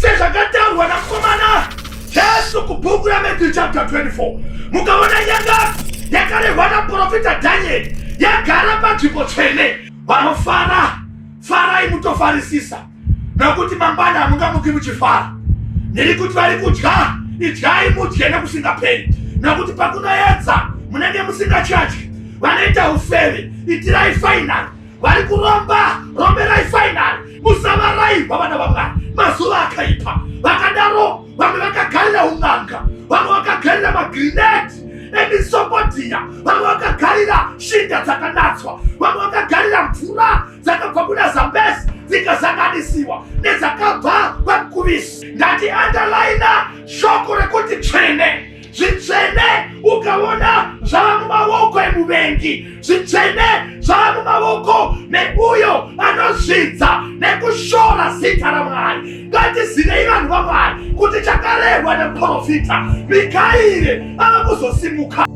sezvakataurwa namukomana Jesu kubhuku raMatthew chapter 24. Mukaona nyanga yakarehwa naprofita Daniel yagara panzvimbo tsvene. Vanofara, farai mutofarisisa, nokuti mangwana hamungamuki muchifara. Ndiri kuti vari kudya, idyai mudye nekusingaperi, nokuti pakunoedza munenge musingachadyi. Vanoita ufeve, itirai fainari. Vari kuromba, romberai fainari. Musavaraipa vana vaMwari, mazuva akaipa. Vakadaro vamwe vakagarira un'anga, vamwe vakagarira magrenade emisopodiya, vamwe vakagarira shinda dzakanatswa, vamwe vakagarira mvura dzakabva kuna Zambezi dzikazanganisiwa nedzakabva kwamukuvisi. Ndati andalaina shoko rekuti tsvene. Zvitsvene ukaona zvava mumaoko emuvengi, zvitsvene zvava mumaoko meuyo anozvidza nekushora zita raMwari. Ngatizivei vanhu vaMwari kuti chakarehwa neprofita Mikairi ava kuzosimuka.